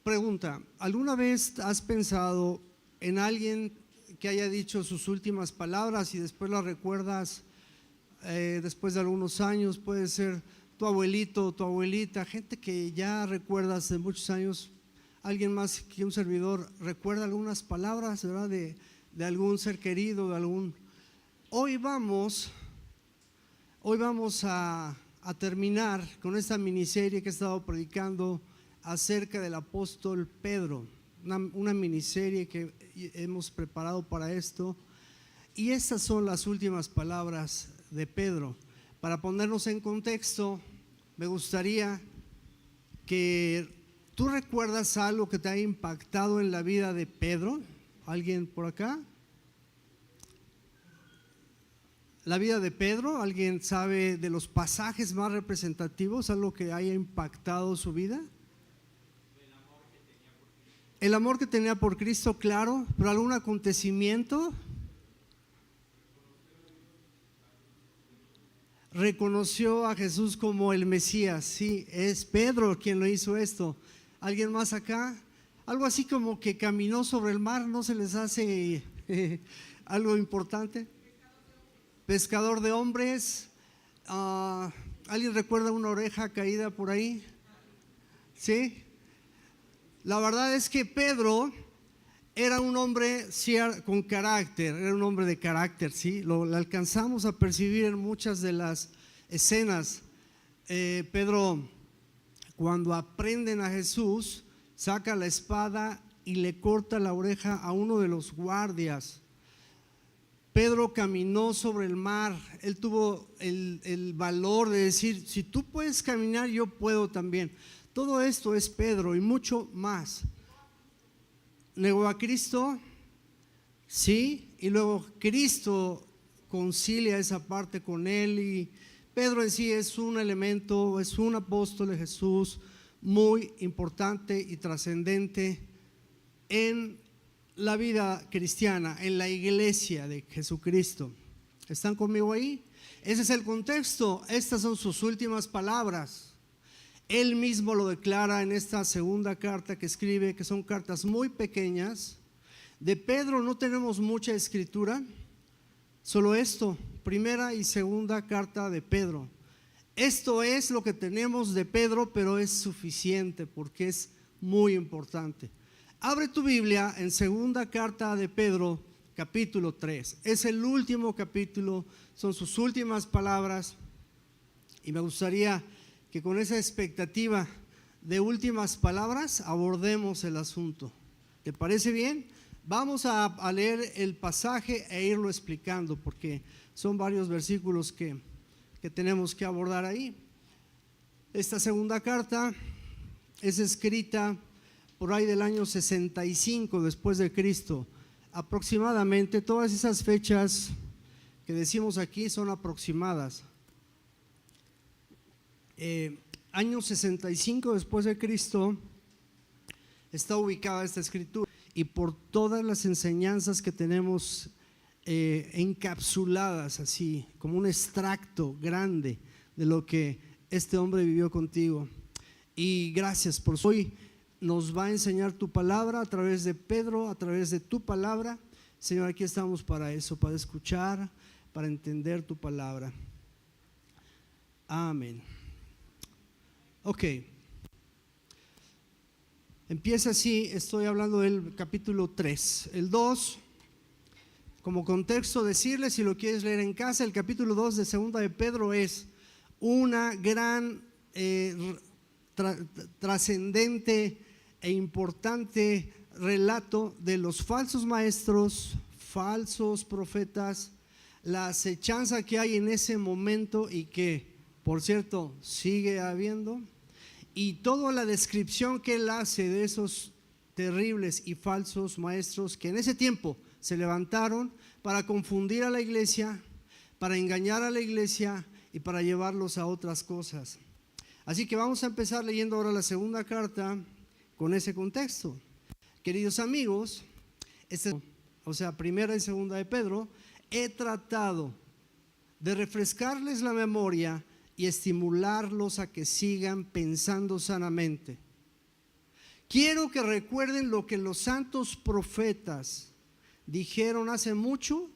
Pregunta, ¿alguna vez has pensado en alguien que haya dicho sus últimas palabras y después las recuerdas después de algunos años? Puede ser tu abuelito, tu abuelita, gente que ya recuerdas de muchos años. Alguien más que un servidor recuerda algunas palabras, ¿verdad? De algún ser querido, de algún… Hoy vamos a terminar con esta miniserie que he estado predicando acerca del apóstol Pedro, una miniserie que hemos preparado para esto, y estas son las últimas palabras de Pedro. Para ponernos en contexto, me gustaría que tú recuerdas algo que te haya impactado en la vida de Pedro. ¿Alguien por acá? La vida de Pedro, ¿alguien sabe de los pasajes más representativos, algo que haya impactado su vida? El amor que tenía por Cristo, claro, pero algún acontecimiento. Reconoció a Jesús como el Mesías. Sí, es Pedro quien lo hizo esto. ¿Alguien más acá? Algo así como que caminó sobre el mar, ¿no se les hace algo importante? Pescador de hombres. ¿Alguien recuerda una oreja caída por ahí? ¿Sí? La verdad es que Pedro era un hombre con carácter, era un hombre de carácter, ¿sí? Lo alcanzamos a percibir en muchas de las escenas. Pedro, cuando aprenden a Jesús, saca la espada y le corta la oreja a uno de los guardias. Pedro caminó sobre el mar, él tuvo el valor de decir, si tú puedes caminar, yo puedo también. Todo esto es Pedro y mucho más. Negó a Cristo, sí, y luego Cristo concilia esa parte con él, y Pedro en sí es un elemento, es un apóstol de Jesús muy importante y trascendente en la vida cristiana, en la iglesia de Jesucristo. ¿Están conmigo ahí? Ese es el contexto. Estas son sus últimas palabras. Él mismo lo declara en esta segunda carta que escribe, que son cartas muy pequeñas. De Pedro no tenemos mucha escritura, solo esto, primera y segunda carta de Pedro. Esto es lo que tenemos de Pedro, pero es suficiente porque es muy importante. Abre tu Biblia en segunda carta de Pedro, capítulo 3. Es el último capítulo, son sus últimas palabras, y me gustaría que con esa expectativa de últimas palabras abordemos el asunto. ¿Te parece bien? Vamos a leer el pasaje e irlo explicando, porque son varios versículos que tenemos que abordar ahí. Esta segunda carta es escrita por ahí del año 65 después de Cristo, aproximadamente. Todas esas fechas que decimos aquí son aproximadas. Año 65 después de Cristo está ubicada esta escritura, y por todas las enseñanzas que tenemos encapsuladas así como un extracto grande de lo que este hombre vivió contigo. Y gracias por hoy nos va a enseñar tu palabra a través de Pedro, a través de tu palabra. Señor, aquí estamos para eso, para escuchar, para entender tu palabra. Amén. Ok, empieza así. Estoy hablando del capítulo 3. El 2, como contexto decirles, si lo quieres leer en casa, el capítulo 2 de segunda de Pedro es una gran trascendente e importante relato de los falsos maestros, falsos profetas, la acechanza que hay en ese momento y que, por cierto, sigue habiendo, y toda la descripción que él hace de esos terribles y falsos maestros que en ese tiempo se levantaron para confundir a la iglesia, para engañar a la iglesia y para llevarlos a otras cosas. Así que vamos a empezar leyendo ahora la segunda carta con ese contexto. Queridos amigos, primera y segunda de Pedro, he tratado de refrescarles la memoria y estimularlos a que sigan pensando sanamente. Quiero que recuerden lo que los santos profetas dijeron hace mucho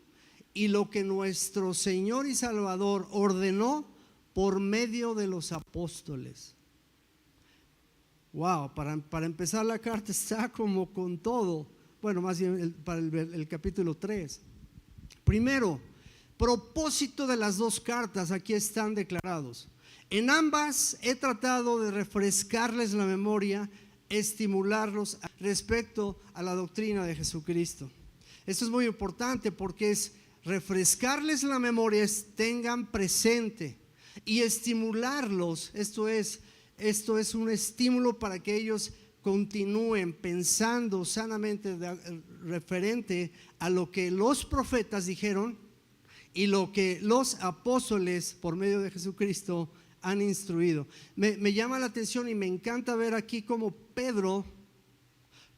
y lo que nuestro Señor y Salvador ordenó por medio de los apóstoles. Wow, para empezar la carta está como con todo. Bueno, más bien para el capítulo 3. Primero, propósito de las dos cartas aquí están declarados. En ambas he tratado de refrescarles la memoria, estimularlos respecto a la doctrina de Jesucristo. Esto es muy importante porque es refrescarles la memoria, es tengan presente, y estimularlos, esto es un estímulo para que ellos continúen pensando sanamente referente a lo que los profetas dijeron y lo que los apóstoles por medio de Jesucristo han instruido. Me llama la atención y me encanta ver aquí cómo Pedro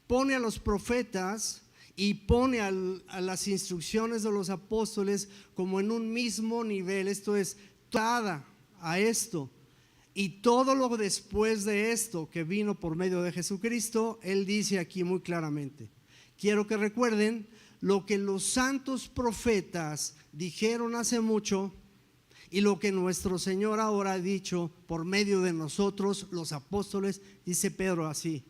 pone a los profetas y pone a las instrucciones de los apóstoles como en un mismo nivel. Esto es, dada a esto y todo lo después de esto que vino por medio de Jesucristo, él dice aquí muy claramente: quiero que recuerden lo que los santos profetas dijeron hace mucho y lo que nuestro Señor ahora ha dicho por medio de nosotros los apóstoles. Dice Pedro así,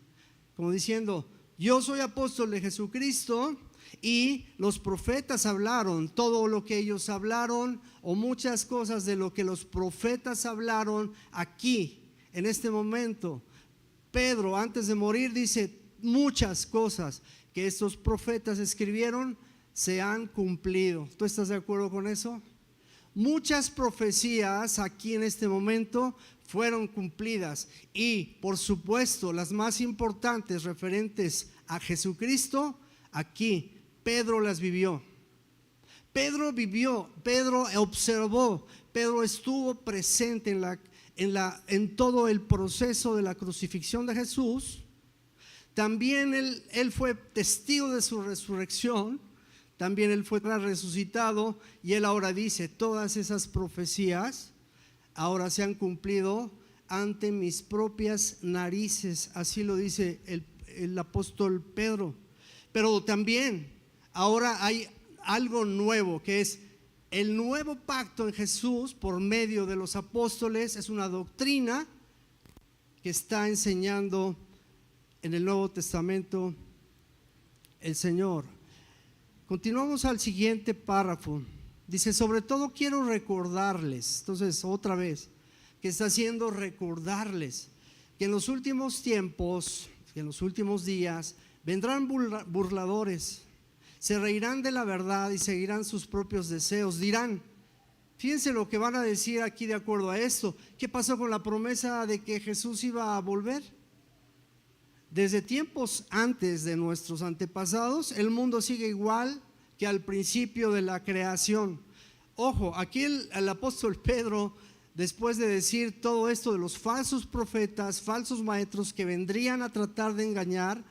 como diciendo: yo soy apóstol de Jesucristo y los profetas hablaron todo lo que ellos hablaron, o muchas cosas de lo que los profetas hablaron aquí en este momento. Pedro antes de morir dice: muchas cosas que estos profetas escribieron se han cumplido. ¿Tú estás de acuerdo con eso? Muchas profecías aquí en este momento fueron cumplidas, y por supuesto las más importantes referentes a Jesucristo, aquí Pedro las vivió. Pedro vivió, Pedro observó, Pedro estuvo presente en todo el proceso de la crucifixión de Jesús. También él fue testigo de su resurrección. También él fue resucitado, y él ahora dice: todas esas profecías ahora se han cumplido ante mis propias narices. Así lo dice el apóstol Pedro. Pero también ahora hay algo nuevo, que es el nuevo pacto en Jesús por medio de los apóstoles. Es una doctrina que está enseñando en el Nuevo Testamento el Señor. Continuamos al siguiente párrafo. Dice: sobre todo quiero recordarles. Entonces, otra vez, que está haciendo recordarles que en los últimos tiempos, que en los últimos días, vendrán burladores, se reirán de la verdad y seguirán sus propios deseos. Dirán, fíjense lo que van a decir aquí de acuerdo a esto: ¿qué pasó con la promesa de que Jesús iba a volver? Desde tiempos antes de nuestros antepasados, el mundo sigue igual que al principio de la creación. Ojo, aquí el apóstol Pedro, después de decir todo esto de los falsos profetas, falsos maestros que vendrían a tratar de engañar,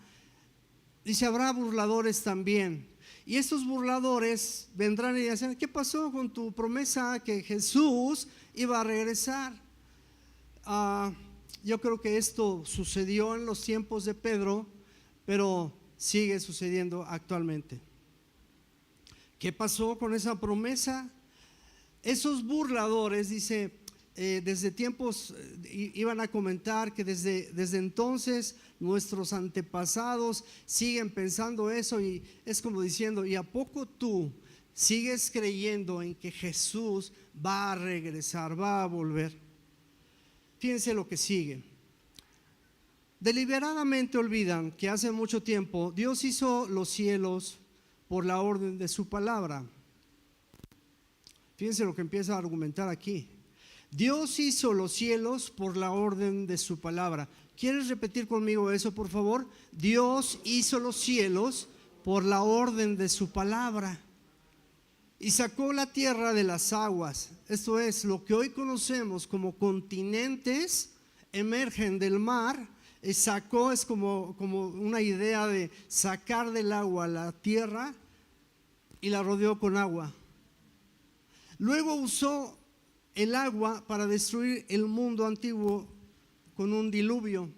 dice: habrá burladores también. Y estos burladores vendrán y dirán: ¿qué pasó con tu promesa que Jesús iba a regresar? Yo creo que esto sucedió en los tiempos de Pedro, pero sigue sucediendo actualmente. ¿Qué pasó con esa promesa? Esos burladores, dice, desde tiempos iban a comentar que desde entonces nuestros antepasados siguen pensando eso, y es como diciendo: ¿y a poco tú sigues creyendo en que Jesús va a regresar, va a volver? Fíjense lo que sigue. Deliberadamente olvidan que hace mucho tiempo Dios hizo los cielos por la orden de su palabra. Fíjense lo que empieza a argumentar aquí. Dios hizo los cielos por la orden de su palabra. ¿Quieres repetir conmigo eso, por favor? Dios hizo los cielos por la orden de su palabra y sacó la tierra de las aguas. Esto es, lo que hoy conocemos como continentes emergen del mar. Sacó es como una idea de sacar del agua la tierra y la rodeó con agua. Luego usó el agua para destruir el mundo antiguo con un diluvio.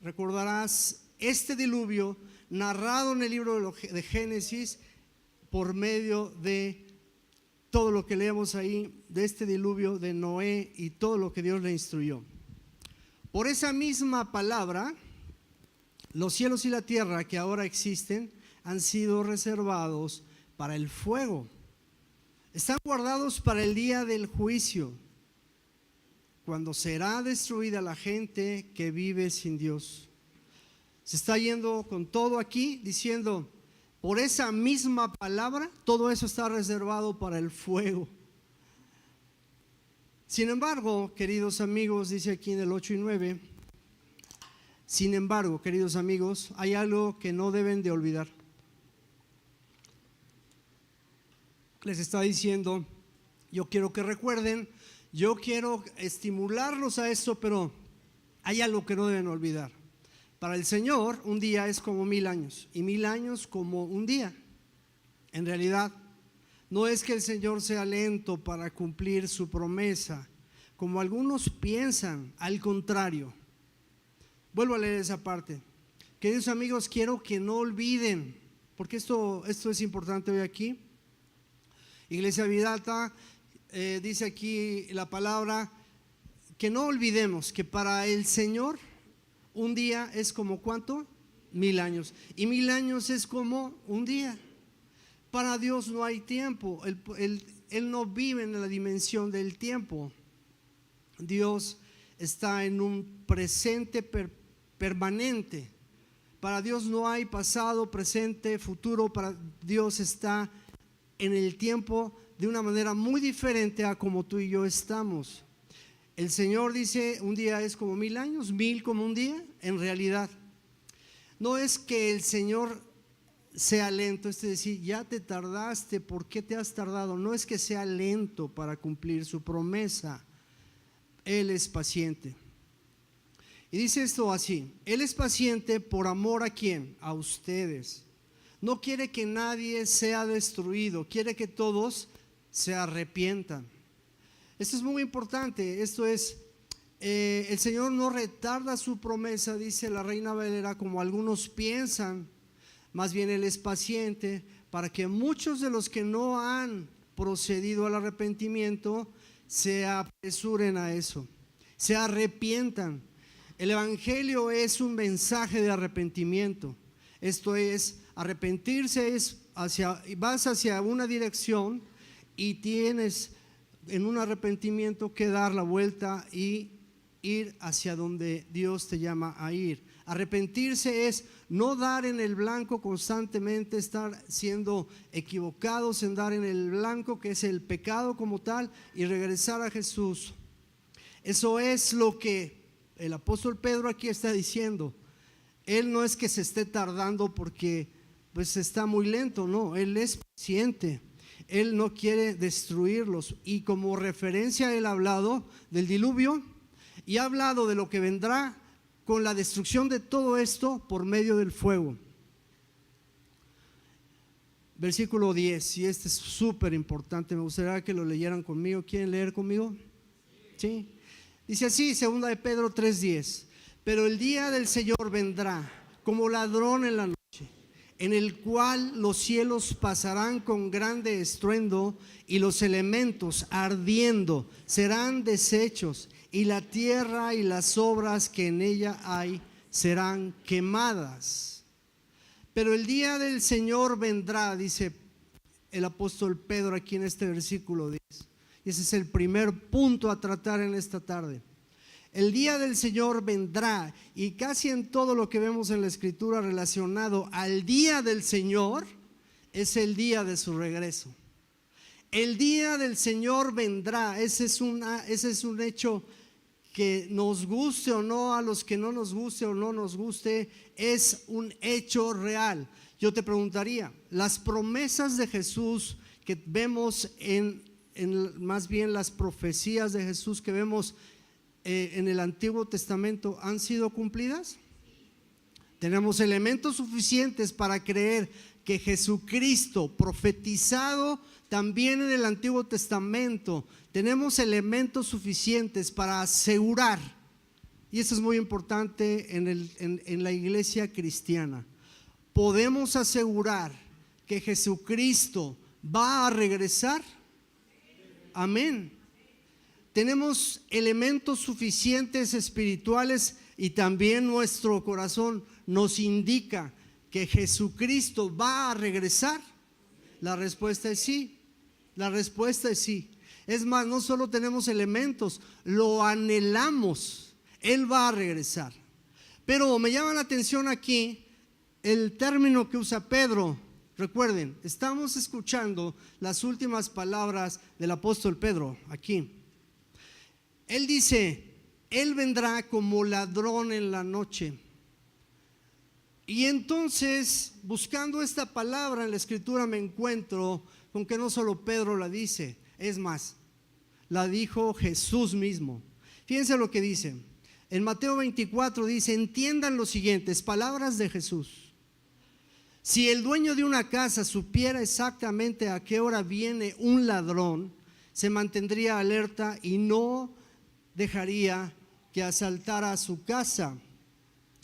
Recordarás este diluvio narrado en el libro de Génesis por medio de todo lo que leemos ahí, de este diluvio de Noé y todo lo que Dios le instruyó. Por esa misma palabra, los cielos y la tierra que ahora existen han sido reservados para el fuego. Están guardados para el día del juicio, cuando será destruida la gente que vive sin Dios. Se está yendo con todo aquí diciendo, por esa misma palabra, todo eso está reservado para el fuego. Sin embargo, queridos amigos, dice aquí en el 8 y 9, sin embargo, queridos amigos, hay algo que no deben de olvidar. Les está diciendo, yo quiero que recuerden, yo quiero estimularlos a esto, pero hay algo que no deben olvidar. Para el Señor, un día es como 1000 años y 1000 años como un día. En realidad, no es que el Señor sea lento para cumplir su promesa, como algunos piensan, al contrario. Vuelvo a leer esa parte. Queridos amigos, quiero que no olviden, porque esto es importante hoy aquí. Iglesia Vidalta, dice aquí la palabra, que no olvidemos que para el Señor un día es como ¿cuánto? 1000 años. Y 1000 años es como un día. Para Dios no hay tiempo. Él no vive en la dimensión del tiempo. Dios está en un presente permanente. Para Dios no hay pasado, presente, futuro. Para Dios está en el tiempo de una manera muy diferente a como tú y yo estamos. El Señor dice, un día es como 1000 años, 1000 como un día. En realidad, no es que el Señor sea lento, es decir, ya te tardaste, ¿por qué te has tardado? No es que sea lento para cumplir su promesa. Él es paciente. Y dice esto así, Él es paciente por amor ¿a quién? A ustedes. No quiere que nadie sea destruido, quiere que todos se arrepientan. Esto es muy importante, esto es, el Señor no retarda su promesa, dice la Reina Valera, como algunos piensan, más bien Él es paciente para que muchos de los que no han procedido al arrepentimiento se apresuren a eso, se arrepientan. El Evangelio es un mensaje de arrepentimiento. Esto es, arrepentirse es vas hacia una dirección y tienes en un arrepentimiento que dar la vuelta y ir hacia donde Dios te llama a ir. Arrepentirse es no dar en el blanco constantemente, estar siendo equivocados en dar en el blanco, que es el pecado como tal, y regresar a Jesús. Eso es lo que el apóstol Pedro aquí está diciendo. Él no es que se esté tardando porque pues está muy lento, no, Él es paciente. Él no quiere destruirlos. Y como referencia Él ha hablado del diluvio y ha hablado de lo que vendrá con la destrucción de todo esto por medio del fuego. Versículo 10, y este es súper importante, me gustaría que lo leyeran conmigo. ¿Quieren leer conmigo? Sí. Dice así, segunda de Pedro 3:10, pero el día del Señor vendrá como ladrón en la noche, en el cual los cielos pasarán con grande estruendo y los elementos ardiendo serán deshechos y la tierra y las obras que en ella hay serán quemadas. Pero el día del Señor vendrá, dice el apóstol Pedro aquí en este versículo 10. Y ese es el primer punto a tratar en esta tarde. El día del Señor vendrá, y casi en todo lo que vemos en la Escritura relacionado al día del Señor es el día de su regreso. El día del Señor vendrá. Ese es un hecho que nos guste o no, a los que no nos guste o no nos guste, es un hecho real. Yo te preguntaría, las promesas de Jesús que vemos más bien las profecías de Jesús que vemos en el Antiguo Testamento, ¿han sido cumplidas? Tenemos elementos suficientes para creer que Jesucristo, profetizado también en el Antiguo Testamento, tenemos elementos suficientes para asegurar, y eso es muy importante en la iglesia cristiana, podemos asegurar que Jesucristo va a regresar. Amén. Tenemos elementos suficientes espirituales y también nuestro corazón nos indica que Jesucristo va a regresar. La respuesta es sí. La respuesta es sí. Es más, no solo tenemos elementos, lo anhelamos. Él va a regresar. Pero me llama la atención aquí el término que usa Pedro. Recuerden, estamos escuchando las últimas palabras del apóstol Pedro aquí. Él dice, Él vendrá como ladrón en la noche. Y entonces, buscando esta palabra en la escritura, me encuentro con que no solo Pedro la dice, es más, la dijo Jesús mismo. Fíjense lo que dice. En Mateo 24 dice, entiendan lo siguiente, palabras de Jesús. Si el dueño de una casa supiera exactamente a qué hora viene un ladrón, se mantendría alerta y no dejaría que asaltara su casa.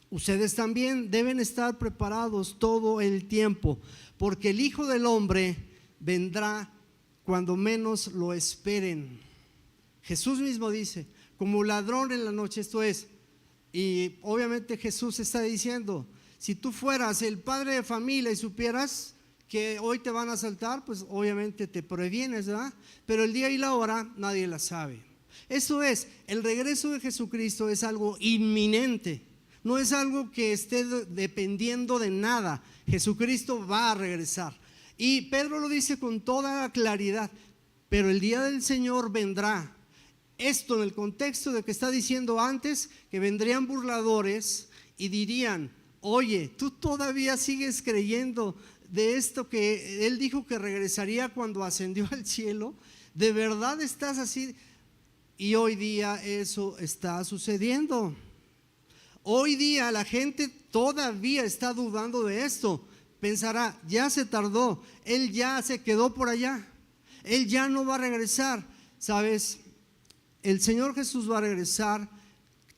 Ustedes también deben estar preparados todo el tiempo, porque el Hijo del Hombre vendrá cuando menos lo esperen. Jesús mismo dice, como ladrón en la noche, esto es, y obviamente Jesús está diciendo, si tú fueras el padre de familia y supieras que hoy te van a asaltar, pues obviamente te previenes, ¿verdad? Pero el día y la hora nadie la sabe. Eso es, el regreso de Jesucristo es algo inminente, no es algo que esté dependiendo de nada. Jesucristo va a regresar. Y Pedro lo dice con toda claridad, pero el día del Señor vendrá. Esto en el contexto de que está diciendo antes que vendrían burladores y dirían, oye, tú todavía sigues creyendo de esto que Él dijo que regresaría cuando ascendió al cielo. ¿De verdad estás así? Y hoy día eso está sucediendo. Hoy día la gente todavía está dudando de esto. Pensará, ya se tardó, Él ya se quedó por allá, Él ya no va a regresar. ¿Sabes? El Señor Jesús va a regresar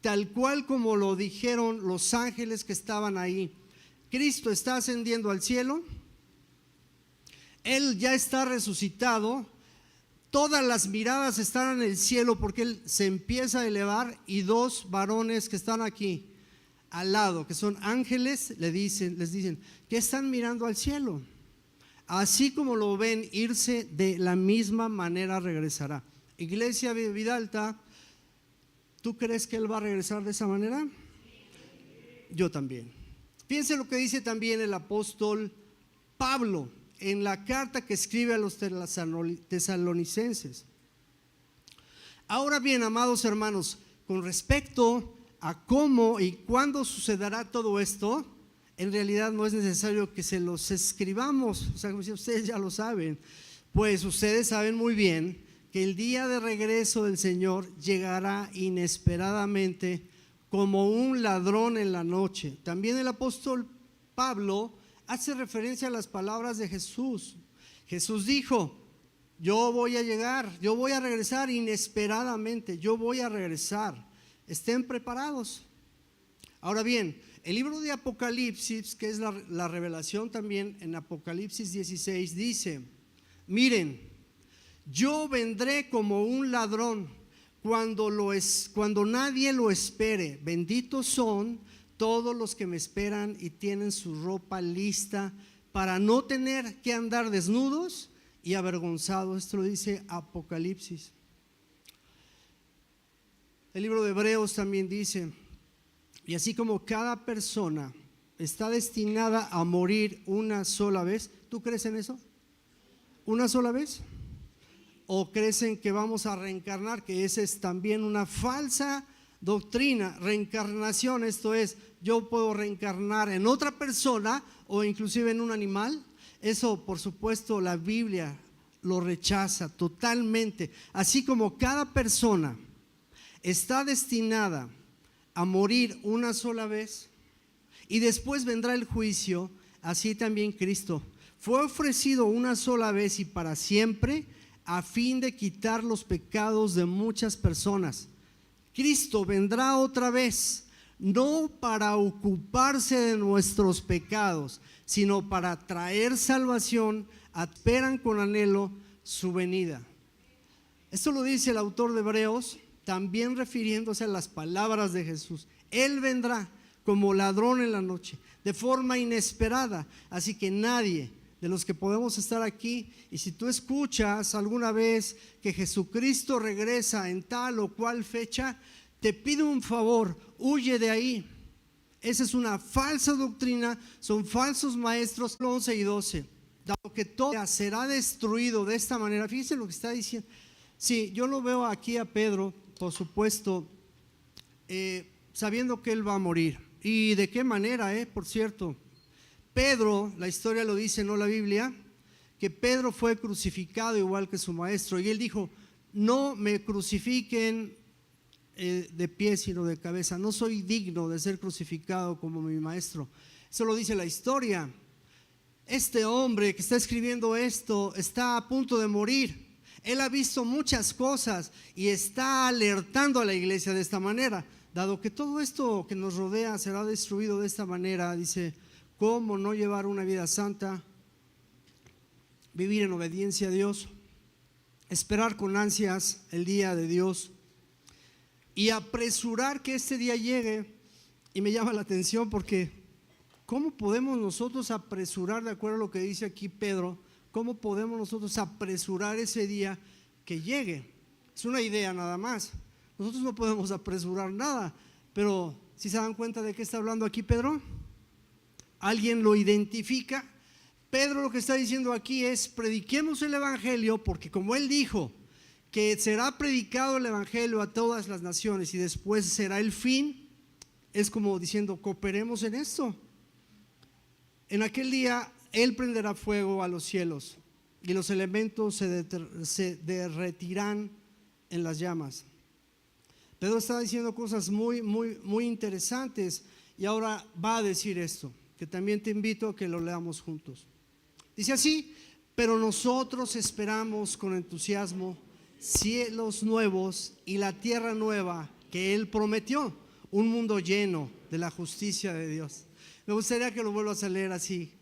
tal cual como lo dijeron los ángeles que estaban ahí. Cristo está ascendiendo al cielo, Él ya está resucitado, todas las miradas están en el cielo porque Él se empieza a elevar y dos varones que están aquí al lado, que son ángeles, les dicen, ¿qué están mirando al cielo? Así como lo ven irse, de la misma manera regresará. Iglesia Vida Alta, ¿tú crees que Él va a regresar de esa manera? Yo también. Fíjense lo que dice también el apóstol Pablo en la carta que escribe a los tesalonicenses. Ahora bien, amados hermanos, con respecto a cómo y cuándo sucederá todo esto, en realidad no es necesario que se los escribamos, o sea, como si ustedes ya lo saben, pues ustedes saben muy bien que el día de regreso del Señor llegará inesperadamente como un ladrón en la noche. También el apóstol Pablo hace referencia a las palabras de Jesús. Jesús dijo, yo voy a llegar, yo voy a regresar inesperadamente, yo voy a regresar. Estén preparados. Ahora bien, el libro de Apocalipsis, que es la revelación también en Apocalipsis 16, dice, miren, yo vendré como un ladrón cuando nadie lo espere. Benditos son todos los que me esperan y tienen su ropa lista para no tener que andar desnudos y avergonzados. Esto lo dice Apocalipsis. El libro de Hebreos también dice, y así como cada persona está destinada a morir una sola vez, ¿tú crees en eso? ¿Una sola vez? ¿O crees en que vamos a reencarnar? Que esa es también una falsa doctrina. Reencarnación, esto es, yo puedo reencarnar en otra persona o inclusive en un animal. Eso, por supuesto, la Biblia lo rechaza totalmente. Así como cada persona está destinada a morir una sola vez y después vendrá el juicio, así también Cristo fue ofrecido una sola vez y para siempre a fin de quitar los pecados de muchas personas. Cristo vendrá otra vez, no para ocuparse de nuestros pecados, sino para traer salvación. Esperan con anhelo su venida. Esto lo dice el autor de Hebreos, también refiriéndose a las palabras de Jesús. Él vendrá como ladrón en la noche, de forma inesperada. Así que nadie de los que podemos estar aquí, y si tú escuchas alguna vez que Jesucristo regresa en tal o cual fecha, te pido un favor, huye de ahí. Esa es una falsa doctrina, son falsos maestros. 11 y 12, dado que todo será destruido de esta manera. Fíjense lo que está diciendo. Sí, yo lo veo aquí a Pedro, por supuesto, sabiendo que él va a morir. ¿Y de qué manera, por cierto? Pedro, la historia lo dice, no la Biblia, que Pedro fue crucificado igual que su maestro. Y él dijo, no me crucifiquen de pie sino de cabeza, no soy digno de ser crucificado como mi maestro. Eso lo dice la historia. Este hombre que está escribiendo esto está a punto de morir. Él ha visto muchas cosas y está alertando a la iglesia de esta manera. Dado que todo esto que nos rodea será destruido de esta manera, dice, ¿cómo no llevar una vida santa? Vivir en obediencia a Dios, esperar con ansias el día de Dios y apresurar que este día llegue. Y me llama la atención porque ¿cómo podemos nosotros apresurar, de acuerdo a lo que dice aquí Pedro, cómo podemos nosotros apresurar ese día que llegue? Es una idea nada más. Nosotros no podemos apresurar nada, pero ¿sí se dan cuenta de qué está hablando aquí Pedro? ¿Alguien lo identifica? Pedro lo que está diciendo aquí es: prediquemos el evangelio, porque como él dijo que será predicado el evangelio a todas las naciones y después será el fin, es como diciendo, cooperemos en esto. En aquel día él prenderá fuego a los cielos y los elementos se derretirán en las llamas. Pedro está diciendo cosas muy interesantes y ahora va a decir esto, que también te invito a que lo leamos juntos. Dice así: pero nosotros esperamos con entusiasmo cielos nuevos y la tierra nueva que Él prometió, un mundo lleno de la justicia de Dios. Me gustaría que lo vuelvas a leer así,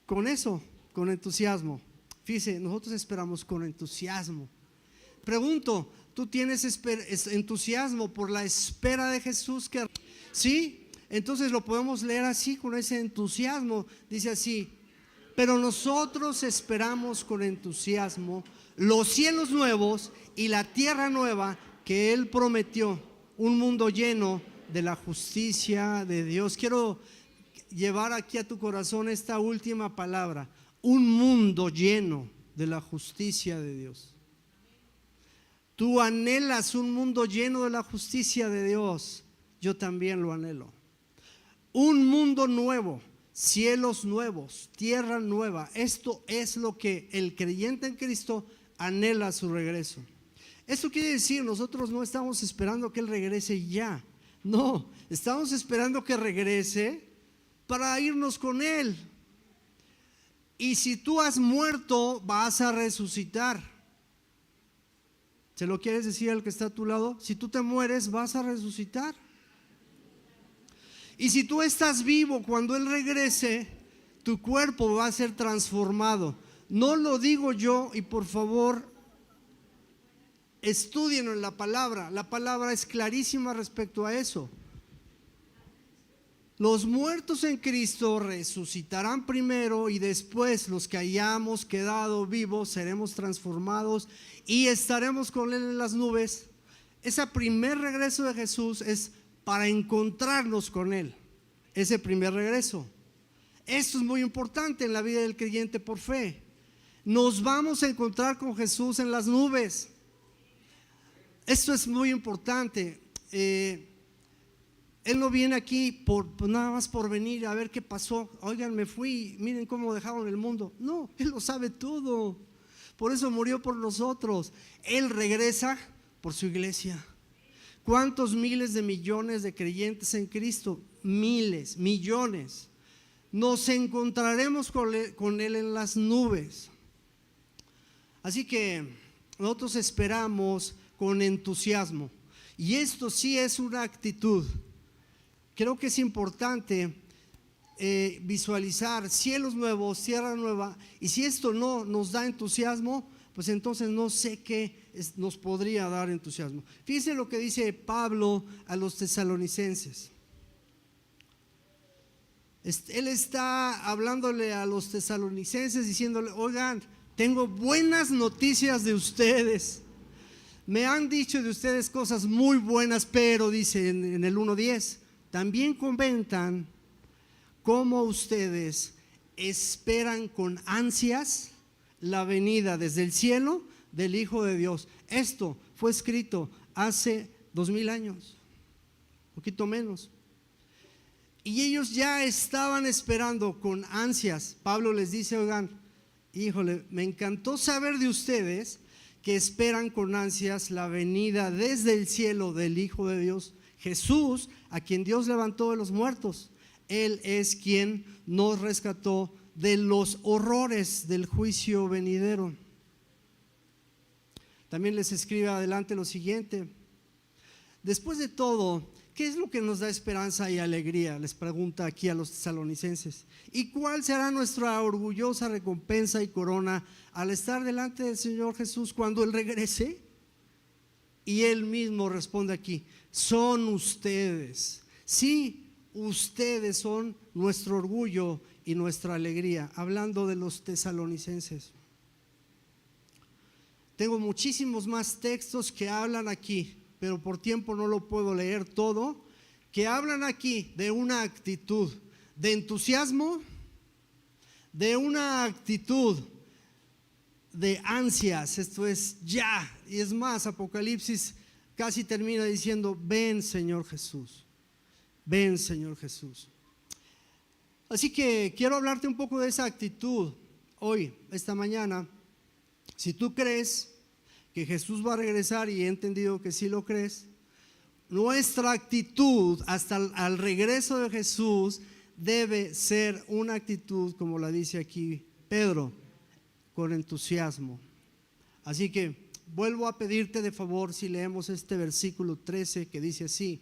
con eso, con entusiasmo. Fíjese, nosotros esperamos con entusiasmo. Pregunto, ¿tú tienes entusiasmo por la espera de Jesús? ¿Sí? Entonces lo podemos leer así, con ese entusiasmo. Dice así: pero nosotros esperamos con entusiasmo los cielos nuevos y la tierra nueva que Él prometió, un mundo lleno de la justicia de Dios. Quiero llevar aquí a tu corazón esta última palabra: un mundo lleno de la justicia de Dios. Tú anhelas un mundo lleno de la justicia de Dios. Yo también lo anhelo. Un mundo nuevo, cielos nuevos, tierra nueva. Esto es lo que el creyente en Cristo anhela a su regreso. Esto quiere decir, nosotros no estamos esperando que Él regrese ya. No, estamos esperando que regrese para irnos con Él. Y si tú has muerto, vas a resucitar. ¿Se lo quieres decir al que está a tu lado? Si tú te mueres, vas a resucitar. Y si tú estás vivo, cuando Él regrese, tu cuerpo va a ser transformado. No lo digo yo, y por favor, estúdienlo en la palabra. La palabra es clarísima respecto a eso. Los muertos en Cristo resucitarán primero y después los que hayamos quedado vivos seremos transformados y estaremos con Él en las nubes. Ese primer regreso de Jesús es para encontrarnos con Él. Ese primer regreso. Esto es muy importante en la vida del creyente por fe. Nos vamos a encontrar con Jesús en las nubes. Esto es muy importante. Él no viene aquí nada más por venir a ver qué pasó. Oigan, me fui, miren cómo dejaron el mundo. No, Él lo sabe todo. Por eso murió por nosotros. Él regresa por su iglesia. ¿Cuántos miles de millones de creyentes en Cristo? miles, millones. Nos encontraremos con Él en las nubes. Así que nosotros esperamos con entusiasmo. Y esto sí es una actitud. Creo que es importante visualizar cielos nuevos, tierra nueva. Y si esto no nos da entusiasmo, pues entonces no sé qué nos podría dar entusiasmo. Fíjense lo que dice Pablo a los tesalonicenses. Él está hablándole a los tesalonicenses diciéndole: oigan, tengo buenas noticias de ustedes. Me han dicho de ustedes cosas muy buenas, pero dice en el 1:10, también comentan cómo ustedes esperan con ansias la venida desde el cielo del Hijo de Dios. Esto fue escrito hace 2000 años, poquito menos. Y ellos ya estaban esperando con ansias. Pablo les dice: oigan, híjole, me encantó saber de ustedes que esperan con ansias la venida desde el cielo del Hijo de Dios, Jesús, a quien Dios levantó de los muertos. Él es quien nos rescató de los horrores del juicio venidero. También les escribe adelante lo siguiente: después de todo, ¿qué es lo que nos da esperanza y alegría? Les pregunta aquí a los tesalonicenses. ¿Y cuál será nuestra orgullosa recompensa y corona al estar delante del Señor Jesús cuando Él regrese? Y Él mismo responde aquí: son ustedes. Sí, ustedes son nuestro orgullo y nuestra alegría. Hablando de los tesalonicenses. Tengo muchísimos más textos que hablan aquí, pero por tiempo no lo puedo leer todo, que hablan aquí de una actitud de entusiasmo, de una actitud de ansias. Esto es ya. Y es más, Apocalipsis casi termina diciendo: ven, Señor Jesús, ven, Señor Jesús. Así que quiero hablarte un poco de esa actitud hoy, esta mañana. Si tú crees que Jesús va a regresar, y he entendido que sí lo crees, nuestra actitud hasta al regreso de Jesús debe ser una actitud, como la dice aquí Pedro, con entusiasmo. Así que vuelvo a pedirte de favor, si leemos este versículo 13 que dice así: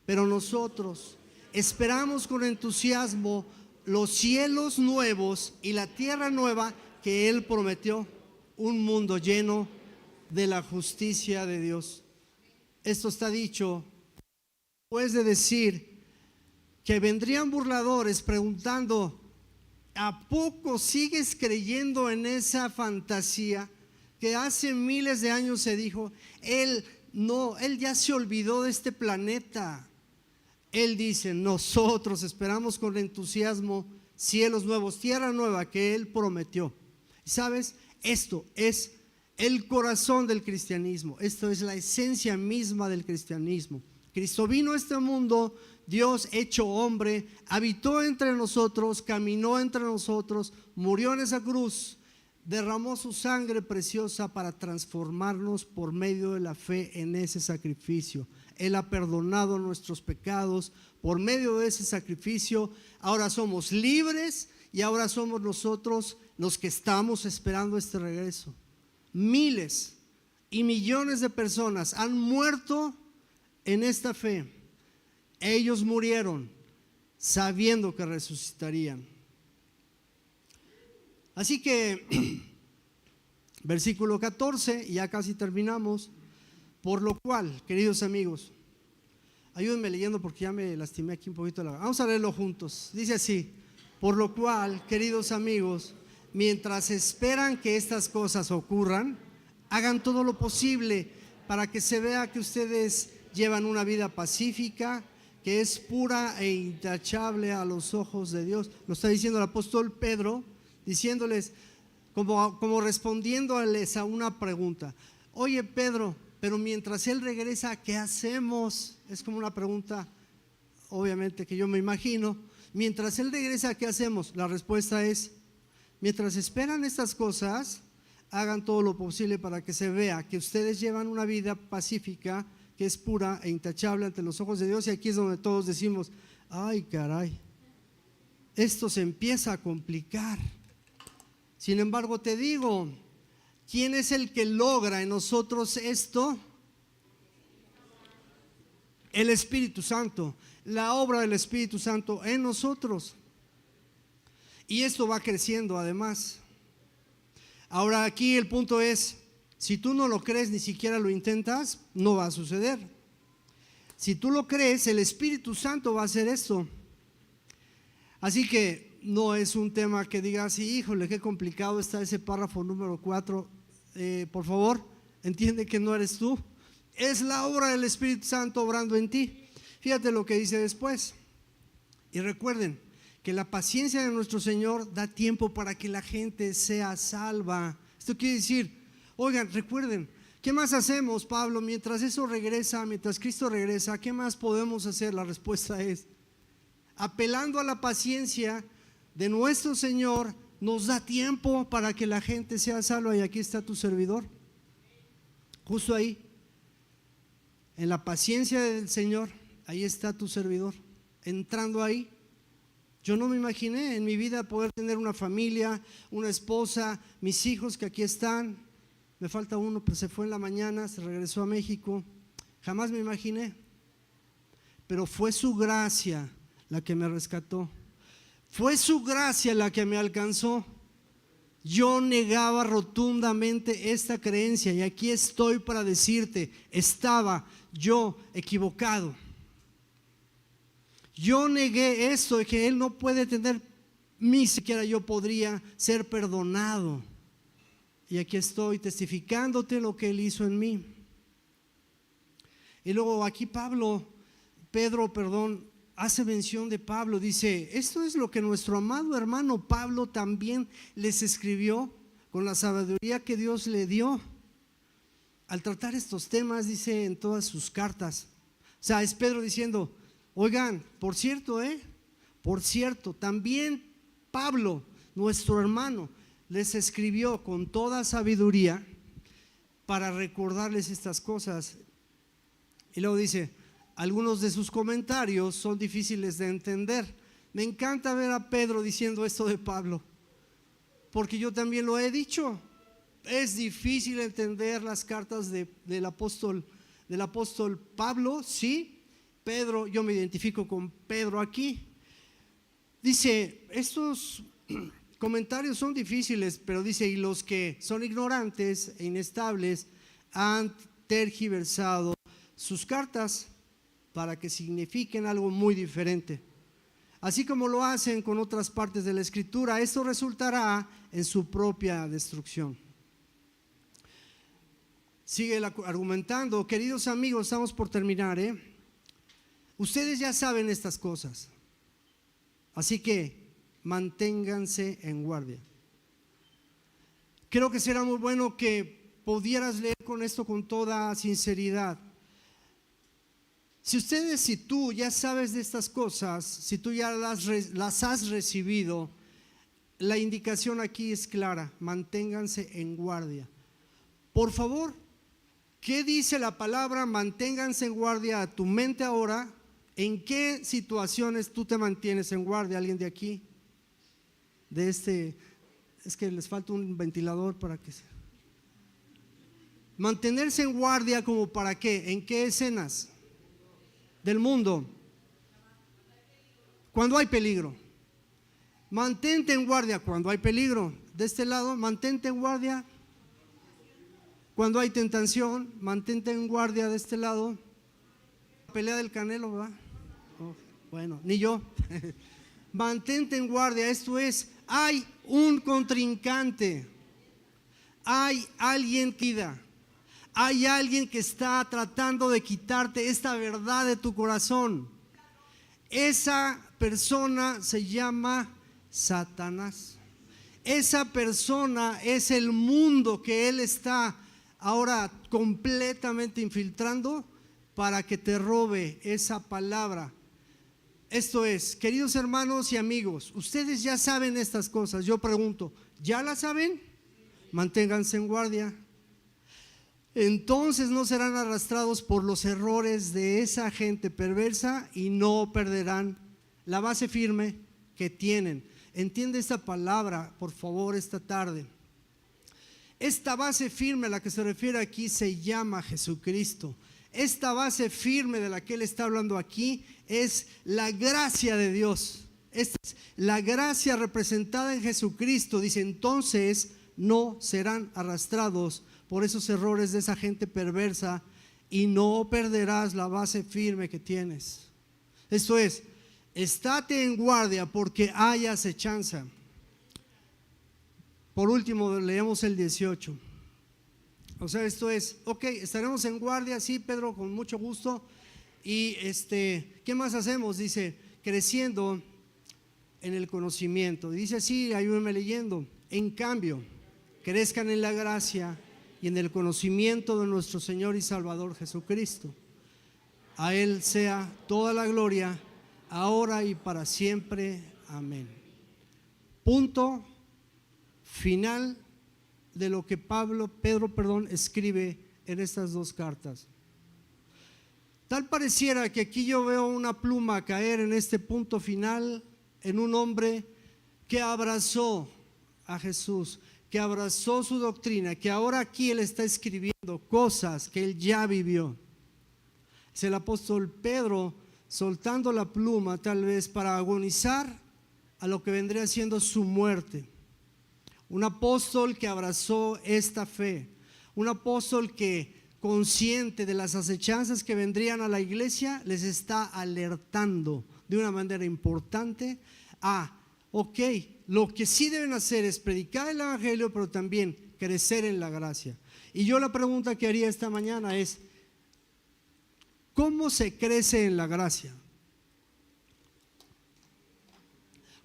pero nosotros esperamos con entusiasmo los cielos nuevos y la tierra nueva que Él prometió, un mundo lleno de la justicia de Dios. Esto está dicho después de decir que vendrían burladores preguntando: ¿a poco sigues creyendo en esa fantasía que hace miles de años se dijo? Él ya se olvidó de este planeta. Él dice: nosotros esperamos con entusiasmo cielos nuevos, tierra nueva que Él prometió. ¿Sabes? Esto es el corazón del cristianismo. Esto es la esencia misma del cristianismo. Cristo vino a este mundo, Dios hecho hombre, habitó entre nosotros, caminó entre nosotros, murió en esa cruz, derramó su sangre preciosa para transformarnos por medio de la fe en ese sacrificio. Él ha perdonado nuestros pecados por medio de ese sacrificio. Ahora somos libres y ahora somos nosotros los que estamos esperando este regreso. Miles y millones de personas han muerto en esta fe. Ellos murieron sabiendo que resucitarían. Así que versículo 14, ya casi terminamos. Por lo cual, queridos amigos, ayúdenme leyendo porque ya me lastimé aquí un poquito vamos a leerlo juntos. Dice así: por lo cual, queridos amigos, mientras esperan que estas cosas ocurran, hagan todo lo posible para que se vea que ustedes llevan una vida pacífica, que es pura e intachable a los ojos de Dios. Lo está diciendo el apóstol Pedro, diciéndoles, como respondiéndoles a una pregunta: oye, Pedro, pero mientras Él regresa, ¿qué hacemos? Es como una pregunta, obviamente, que yo me imagino. Mientras Él regresa, ¿qué hacemos? La respuesta es: mientras esperan estas cosas, hagan todo lo posible para que se vea que ustedes llevan una vida pacífica, que es pura e intachable ante los ojos de Dios. Y aquí es donde todos decimos: Ay, caray, esto se empieza a complicar. Sin embargo, te digo, ¿quién es el que logra en nosotros esto? El Espíritu Santo, la obra del Espíritu Santo en nosotros. Y esto va creciendo además. Ahora aquí el punto es, si tú no lo crees, ni siquiera lo intentas, no va a suceder. Si tú lo crees, el Espíritu Santo va a hacer esto. Así que no es un tema que digas, híjole, qué complicado está ese párrafo número 4. Por favor, entiende que no eres tú. Es la obra del Espíritu Santo obrando en ti. Fíjate lo que dice después. Y recuerden que la paciencia de nuestro Señor da tiempo para que la gente sea salva. Esto quiere decir, oigan, recuerden, ¿qué más hacemos, Pablo? Mientras eso regresa, mientras Cristo regresa, ¿qué más podemos hacer? La respuesta es, apelando a la paciencia de nuestro Señor, nos da tiempo para que la gente sea salva. Y aquí está tu servidor, justo ahí, en la paciencia del Señor, ahí está tu servidor, entrando ahí. Yo no me imaginé en mi vida poder tener una familia, una esposa, mis hijos que aquí están. Me falta uno, pero se fue en la mañana, se regresó a México. Jamás me imaginé. Pero fue su gracia la que me rescató. Fue su gracia la que me alcanzó. Yo negaba rotundamente esta creencia y aquí estoy para decirte, estaba yo equivocado. Yo negué esto de que Él no puede tener, ni siquiera yo podría ser perdonado. Y aquí estoy testificándote lo que Él hizo en mí. Y luego aquí Pedro, hace mención de Pablo. Dice, esto es lo que nuestro amado hermano Pablo también les escribió con la sabiduría que Dios le dio. Al tratar estos temas, dice en todas sus cartas. O sea, es Pedro diciendo, oigan, por cierto, también Pablo, nuestro hermano, les escribió con toda sabiduría para recordarles estas cosas. Y luego dice, algunos de sus comentarios son difíciles de entender. Me encanta ver a Pedro diciendo esto de Pablo, porque yo también lo he dicho. Es difícil entender las cartas del apóstol Pablo, sí. Pedro, yo me identifico con Pedro aquí. Dice, estos comentarios son difíciles, pero dice, y los que son ignorantes e inestables han tergiversado sus cartas para que signifiquen algo muy diferente. Así como lo hacen con otras partes de la Escritura, esto resultará en su propia destrucción. Sigue argumentando, queridos amigos, estamos por terminar, Ustedes ya saben estas cosas, así que manténganse en guardia. Creo que será muy bueno que pudieras leer con esto con toda sinceridad. Si tú ya sabes de estas cosas, si tú ya las has recibido, la indicación aquí es clara, manténganse en guardia. Por favor, ¿qué dice la palabra manténganse en guardia a tu mente ahora? ¿En qué situaciones tú te mantienes en guardia? ¿Alguien de aquí? Es que les falta un ventilador para que se... Mantenerse en guardia, ¿como para qué? ¿En qué escenas del mundo? Cuando hay peligro. Mantente en guardia cuando hay peligro. De este lado, mantente en guardia cuando hay tentación. Mantente en guardia de este lado. Pelea del Canelo, ¿verdad? Oh, bueno, ni yo. Mantente en guardia, esto es, hay un contrincante, hay alguien hay alguien que está tratando de quitarte esta verdad de tu corazón. Esa persona se llama Satanás. Esa persona es el mundo que él está ahora completamente infiltrando para que te robe esa palabra. Esto es, queridos hermanos y amigos, ustedes ya saben estas cosas. Yo pregunto, ¿ya las saben? Manténganse en guardia. Entonces no serán arrastrados por los errores de esa gente perversa y no perderán la base firme que tienen. Entiende esta palabra, por favor, esta tarde. Esta base firme a la que se refiere aquí se llama Jesucristo. Esta base firme de la que él está hablando aquí es la gracia de Dios. Esta es la gracia representada en Jesucristo. Dice, entonces no serán arrastrados por esos errores de esa gente perversa y no perderás la base firme que tienes. Esto es, estate en guardia porque hay acechanza. Por último, leemos el 18. O sea, esto es, ok, estaremos en guardia, sí, Pedro, con mucho gusto. Y ¿qué más hacemos? Dice, creciendo en el conocimiento. Dice así, ayúdenme leyendo. En cambio, crezcan en la gracia y en el conocimiento de nuestro Señor y Salvador Jesucristo. A Él sea toda la gloria, ahora y para siempre. Amén. Punto final de lo que Pedro escribe en estas dos cartas. Tal pareciera que aquí yo veo una pluma caer en este punto final en un hombre que abrazó a Jesús, que abrazó su doctrina, que ahora aquí él está escribiendo cosas que él ya vivió. Es el apóstol Pedro soltando la pluma tal vez para agonizar a lo que vendría siendo su muerte. Un apóstol que abrazó esta fe, un apóstol que, consciente de las acechanzas que vendrían a la iglesia, les está alertando de una manera importante ok, lo que sí deben hacer es predicar el evangelio, pero también crecer en la gracia. Y yo la pregunta que haría esta mañana es, ¿cómo se crece en la gracia?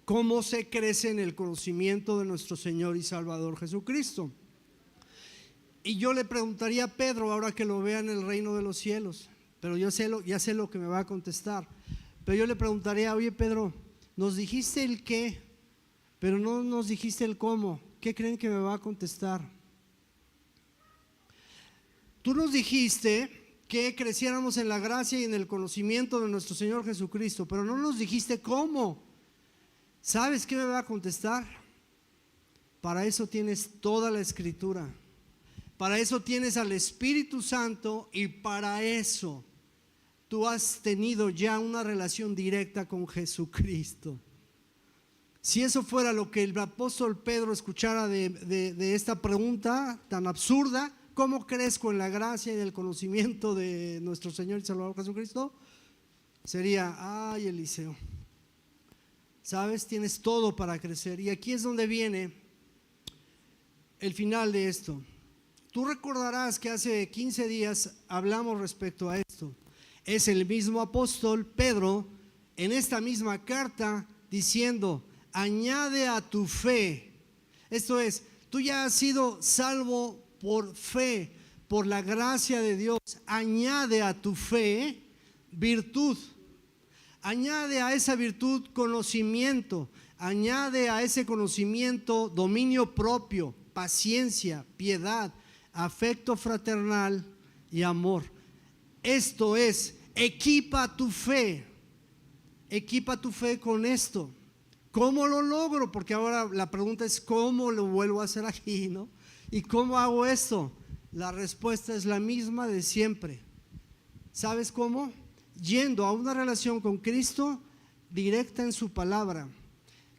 ¿Cómo se crece en el conocimiento de nuestro Señor y Salvador Jesucristo? Y yo le preguntaría a Pedro, ahora que lo vea en el reino de los cielos, pero ya sé lo que me va a contestar. Pero yo le preguntaría, oye Pedro, nos dijiste el qué, pero no nos dijiste el cómo. ¿Qué creen que me va a contestar? Tú nos dijiste que creciéramos en la gracia y en el conocimiento de nuestro Señor Jesucristo, pero no nos dijiste cómo. ¿Sabes qué me va a contestar? Para eso tienes toda la Escritura, para eso tienes al Espíritu Santo y para eso tú has tenido ya una relación directa con Jesucristo. Si eso fuera lo que el apóstol Pedro escuchara de esta pregunta tan absurda, ¿cómo crezco en la gracia y en el conocimiento de nuestro Señor y Salvador Jesucristo? Sería, ay Eliseo, sabes, tienes todo para crecer. Y aquí es donde viene el final de esto. Tú recordarás que hace 15 días hablamos respecto a esto. Es el mismo apóstol Pedro en esta misma carta diciendo, añade a tu fe. Esto es, tú ya has sido salvo por fe, por la gracia de Dios. Añade a tu fe virtud. Añade a esa virtud conocimiento. Añade a ese conocimiento dominio propio, paciencia, piedad, afecto fraternal y amor. Esto es, equipa tu fe con esto. ¿Cómo lo logro? Porque ahora la pregunta es ¿cómo lo vuelvo a hacer aquí, no? ¿Y cómo hago esto? La respuesta es la misma de siempre. ¿Sabes cómo? Yendo a una relación con Cristo directa en su palabra.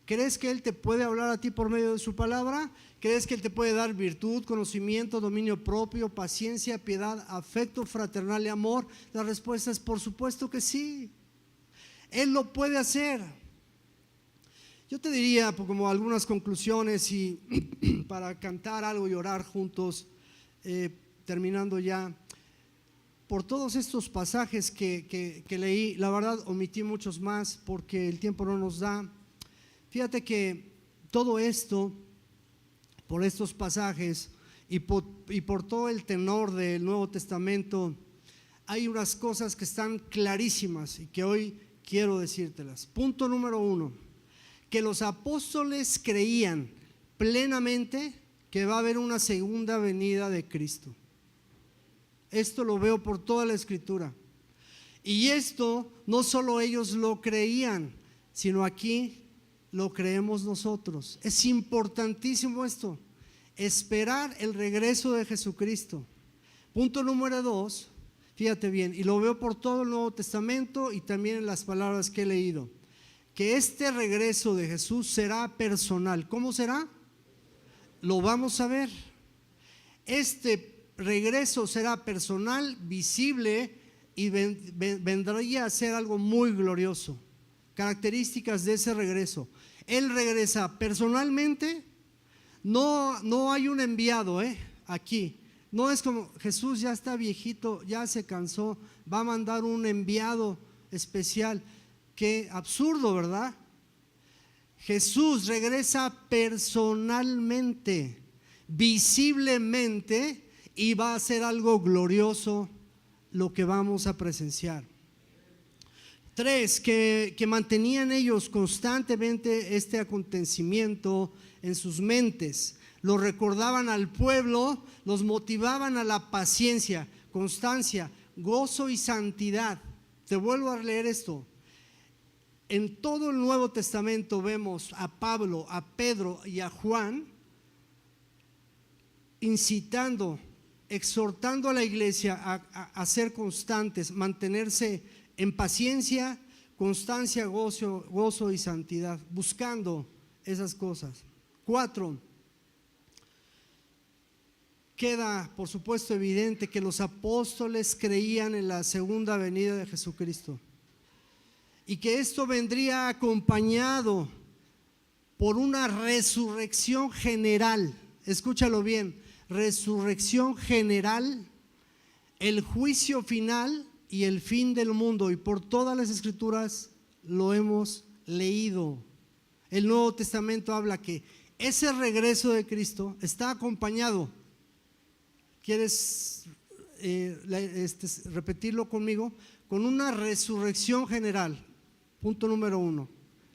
¿Crees que Él te puede hablar a ti por medio de su palabra? ¿Crees que Él te puede dar virtud, conocimiento, dominio propio, paciencia, piedad, afecto fraternal y amor? La respuesta es por supuesto que sí. Él lo puede hacer. Yo te diría como algunas conclusiones y para cantar algo y orar juntos, terminando ya. Por todos estos pasajes que leí, la verdad omití muchos más porque el tiempo no nos da. Fíjate que todo esto, por estos pasajes y por todo el tenor del Nuevo Testamento, hay unas cosas que están clarísimas y que hoy quiero decírtelas. Punto número 1, que los apóstoles creían plenamente que va a haber una segunda venida de Cristo. Esto lo veo por toda la Escritura. Y esto no solo ellos lo creían, sino aquí lo creemos nosotros. Es importantísimo esto, esperar el regreso de Jesucristo. Punto número 2, fíjate bien, y lo veo por todo el Nuevo Testamento y también en las palabras que he leído, que este regreso de Jesús será personal. ¿Cómo será? Lo vamos a ver. Este regreso será personal, visible y vendría a ser algo muy glorioso. Características de ese regreso: Él regresa personalmente. No hay un enviado aquí. No es como Jesús ya está viejito, ya se cansó, va a mandar un enviado especial. Qué absurdo, ¿verdad? Jesús regresa personalmente, visiblemente, y va a ser algo glorioso lo que vamos a presenciar. 3, que mantenían ellos constantemente este acontecimiento en sus mentes, lo recordaban al pueblo, los motivaban a la paciencia, constancia, gozo y santidad. Te vuelvo a leer esto. En todo el Nuevo Testamento vemos a Pablo, a Pedro y a Juan incitando, exhortando a la iglesia a ser constantes, mantenerse en paciencia, constancia, gozo y santidad, buscando esas cosas. 4, queda por supuesto evidente que los apóstoles creían en la segunda venida de Jesucristo y que esto vendría acompañado por una resurrección general. Escúchalo bien, resurrección general, el juicio final y el fin del mundo. Y por todas las escrituras lo hemos leído. El Nuevo Testamento habla que ese regreso de Cristo está acompañado. ¿Quieres repetirlo conmigo? Con una resurrección general. Punto número 1,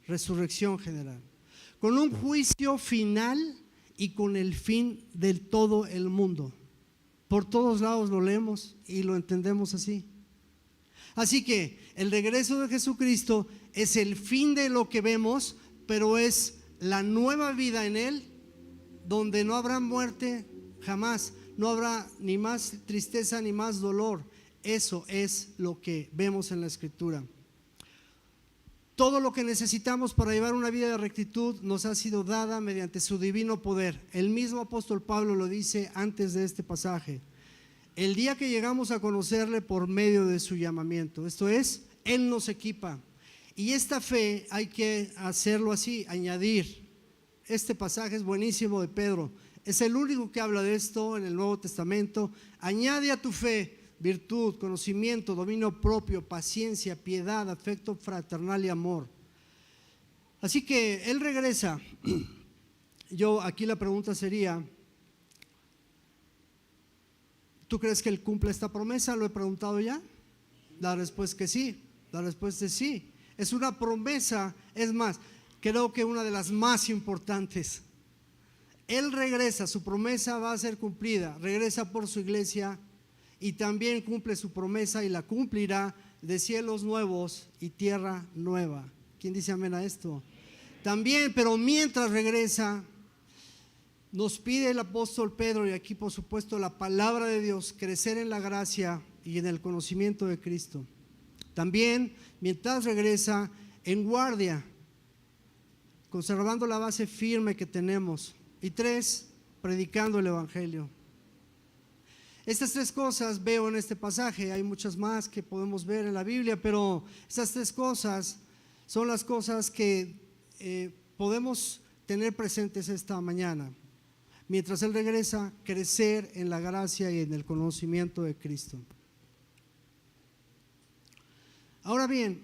resurrección general. Con un juicio final y con el fin de todo el mundo. Por todos lados lo leemos y lo entendemos así. Así que el regreso de Jesucristo es el fin de lo que vemos, pero es la nueva vida en Él, donde no habrá muerte jamás, no habrá ni más tristeza ni más dolor. Eso es lo que vemos en la Escritura. Todo lo que necesitamos para llevar una vida de rectitud nos ha sido dada mediante su divino poder. El mismo apóstol Pablo lo dice antes de este pasaje. El día que llegamos a conocerle por medio de su llamamiento, esto es, Él nos equipa. Y esta fe hay que hacerlo así, añadir. Este pasaje es buenísimo de Pedro. Es el único que habla de esto en el Nuevo Testamento. Añade a tu fe virtud, conocimiento, dominio propio, paciencia, piedad, afecto fraternal y amor. Así que Él regresa. Yo aquí la pregunta sería, ¿tú crees que Él cumple esta promesa? ¿Lo he preguntado ya? La respuesta es que sí, la respuesta es sí. Es una promesa, es más, creo que una de las más importantes. Él regresa, su promesa va a ser cumplida, regresa por su iglesia y también cumple su promesa y la cumplirá de cielos nuevos y tierra nueva. ¿Quién dice amén a esto? También, pero mientras regresa, nos pide el apóstol Pedro, y aquí por supuesto la palabra de Dios, crecer en la gracia y en el conocimiento de Cristo. También, mientras regresa, en guardia, conservando la base firme que tenemos. Y 3, predicando el evangelio. Estas 3 cosas veo en este pasaje. Hay muchas más que podemos ver en la Biblia, pero estas 3 cosas son las cosas que podemos tener presentes esta mañana. Mientras Él regresa, crecer en la gracia y en el conocimiento de Cristo. Ahora bien,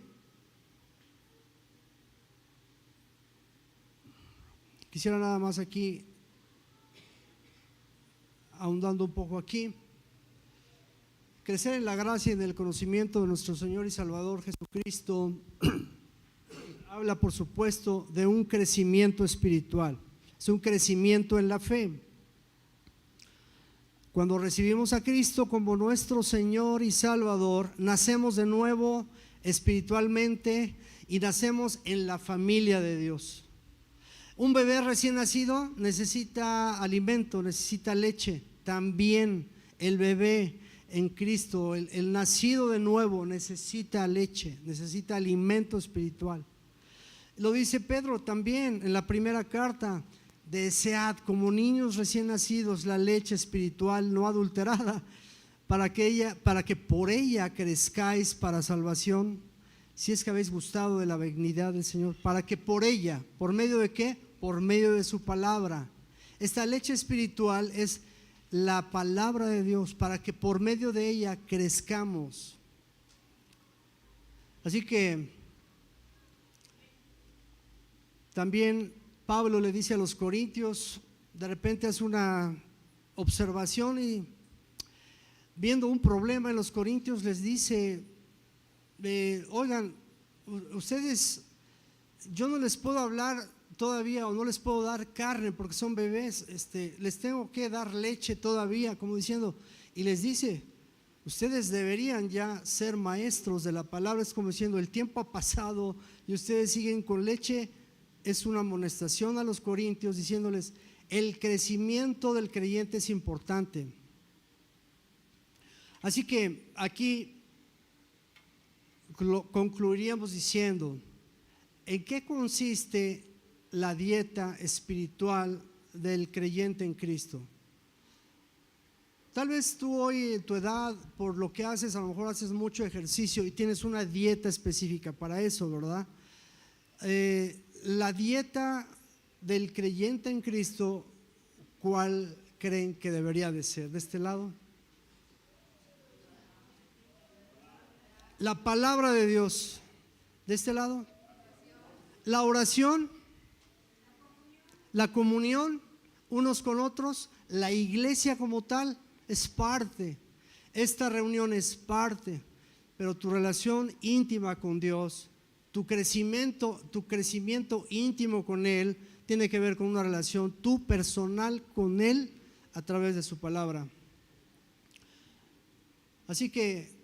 quisiera nada más aquí, ahondando un poco aquí, crecer en la gracia y en el conocimiento de nuestro Señor y Salvador Jesucristo. Habla por supuesto de un crecimiento espiritual, es un crecimiento en la fe. Cuando recibimos a Cristo como nuestro Señor y Salvador, nacemos de nuevo espiritualmente y nacemos en la familia de Dios. Un bebé recién nacido necesita alimento, necesita leche. También el bebé en Cristo, el nacido de nuevo, necesita leche, necesita alimento espiritual. Lo dice Pedro también en la primera carta: desead como niños recién nacidos la leche espiritual no adulterada, para que por ella crezcáis para salvación, si es que habéis gustado de la benignidad del Señor. Para que por ella, ¿por medio de qué? Por medio de su palabra. Esta leche espiritual es la palabra de Dios, para que por medio de ella crezcamos. Así que también Pablo le dice a los corintios, de repente hace una observación y viendo un problema en los corintios les dice: oigan, ustedes, yo no les puedo hablar todavía, o no les puedo dar carne porque son bebés, les tengo que dar leche todavía, como diciendo, y les dice: ustedes deberían ya ser maestros de la palabra. Es como diciendo, el tiempo ha pasado y ustedes siguen con leche. Es una amonestación a los corintios diciéndoles: el crecimiento del creyente es importante. Así que aquí concluiríamos diciendo: ¿en qué consiste la dieta espiritual del creyente en Cristo? Tal vez tú hoy en tu edad, por lo que haces, a lo mejor haces mucho ejercicio y tienes una dieta específica para eso, ¿verdad? La dieta del creyente en Cristo, ¿cuál creen que debería de ser? ¿De este lado? La palabra de Dios. ¿De este lado? La oración, la comunión unos con otros, la iglesia como tal es parte. Esta reunión es parte, pero tu relación íntima con Dios, tu crecimiento íntimo con Él, tiene que ver con una relación tú personal con Él a través de su palabra. Así que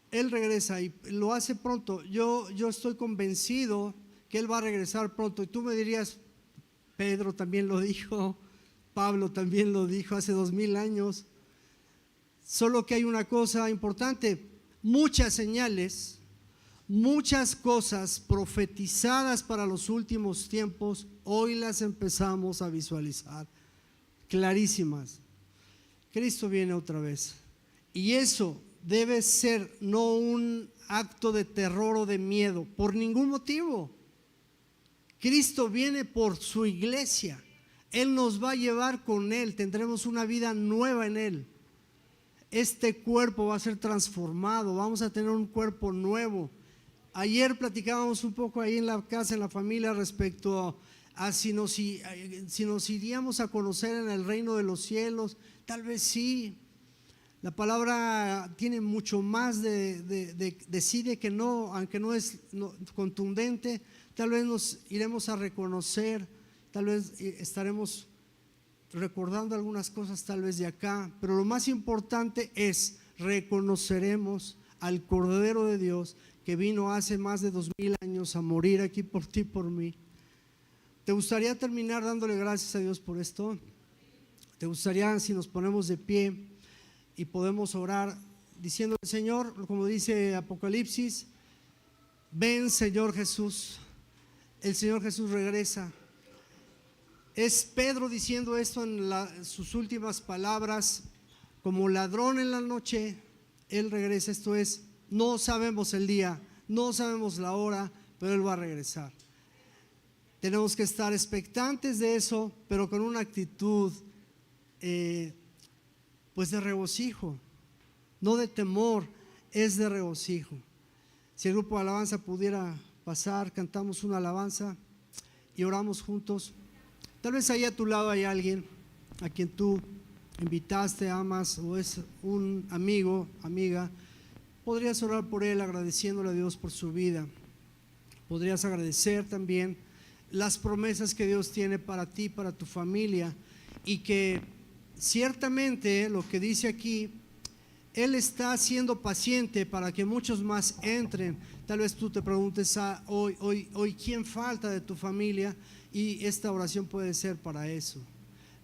Él regresa y lo hace pronto. Yo estoy convencido que Él va a regresar pronto. Y tú me dirías: Pedro también lo dijo, Pablo también lo dijo hace 2000 años. Solo que hay una cosa importante: muchas señales, muchas cosas profetizadas para los últimos tiempos, hoy las empezamos a visualizar, clarísimas. Cristo viene otra vez, y eso debe ser no un acto de terror o de miedo, por ningún motivo. Cristo viene por su iglesia. Él nos va a llevar con Él, tendremos una vida nueva en Él. Este cuerpo va a ser transformado, vamos a tener un cuerpo nuevo. Ayer platicábamos un poco ahí en la casa, en la familia, respecto a si nos iríamos a conocer en el reino de los cielos. Tal vez sí. La palabra tiene mucho más de sí, de que no, aunque no es contundente. Tal vez nos iremos a reconocer, tal vez estaremos recordando algunas cosas tal vez de acá, pero lo más importante es: reconoceremos al Cordero de Dios que vino hace más de 2000 años a morir aquí por ti, por mí. ¿Te gustaría terminar dándole gracias a Dios por esto? ¿Te gustaría, si nos ponemos de pie y podemos orar diciendo: Señor, como dice Apocalipsis, ven Señor Jesús? El Señor Jesús regresa. Es Pedro diciendo esto en sus últimas palabras: como ladrón en la noche, Él regresa. Esto es, no sabemos el día, no sabemos la hora, pero Él va a regresar. Tenemos que estar expectantes de eso, pero con una actitud pues de regocijo, no de temor, es de regocijo. Si el grupo de alabanza pudiera pasar, cantamos una alabanza y oramos juntos. Tal vez ahí a tu lado hay alguien a quien tú invitaste, amas, o es un amigo, amiga. Podrías orar por él agradeciéndole a Dios por su vida. Podrías agradecer también las promesas que Dios tiene para ti, para tu familia, y que ciertamente lo que dice aquí Él está siendo paciente para que muchos más entren. Tal vez tú te preguntes hoy ¿quién falta de tu familia? Y esta oración puede ser para eso.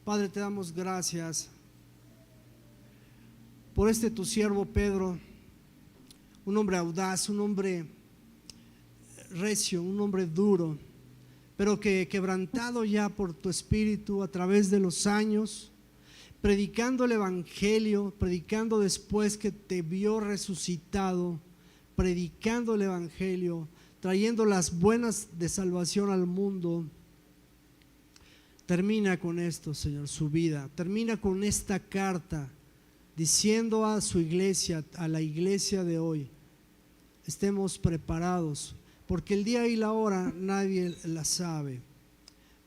Padre, te damos gracias por tu siervo Pedro, un hombre audaz, un hombre recio, un hombre duro, pero que quebrantado ya por tu espíritu a través de los años, predicando el evangelio, predicando después que te vio resucitado, predicando el evangelio, trayendo las buenas de salvación al mundo. Termina con esto, Señor, su vida. Termina con esta carta diciendo a su iglesia, a la iglesia de hoy, estemos preparados, porque el día y la hora nadie la sabe.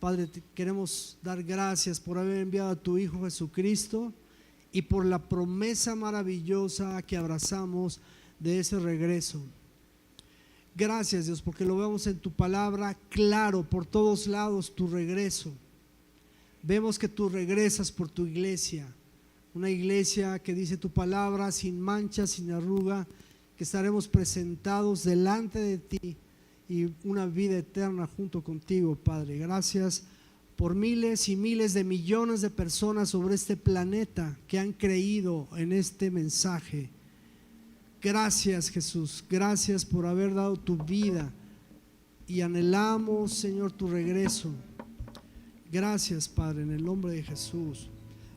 Padre, te queremos dar gracias por haber enviado a tu Hijo Jesucristo y por la promesa maravillosa que abrazamos de ese regreso. Gracias, Dios, porque lo vemos en tu palabra claro por todos lados, tu regreso. Vemos que tú regresas por tu iglesia, una iglesia que dice tu palabra sin mancha, sin arruga, que estaremos presentados delante de ti y una vida eterna junto contigo, Padre. Gracias por miles y miles de millones de personas sobre este planeta que han creído en este mensaje. Gracias, Jesús, gracias por haber dado tu vida y anhelamos, Señor, tu regreso. Gracias, Padre, en el nombre de Jesús.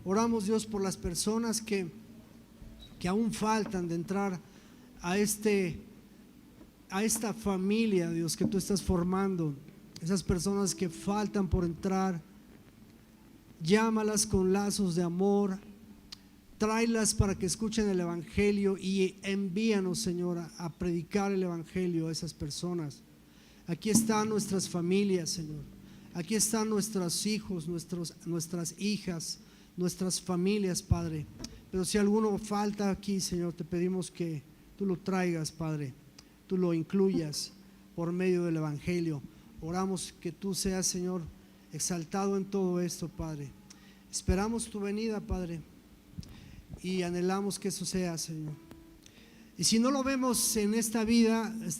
Oramos, Dios, por las personas que aún faltan de entrar a esta familia, Dios, que tú estás formando. Esas personas que faltan por entrar, llámalas con lazos de amor, tráelas para que escuchen el evangelio y envíanos, Señor, a predicar el evangelio a esas personas. Aquí están nuestras familias, Señor. Aquí están nuestros hijos, nuestras hijas, nuestras familias, Padre. Pero si alguno falta aquí, Señor, te pedimos que tú lo traigas, Padre. Tú lo incluyas por medio del evangelio. Oramos que tú seas, Señor, exaltado en todo esto, Padre. Esperamos tu venida, Padre, y anhelamos que eso sea, Señor. Y si no lo vemos en esta vida,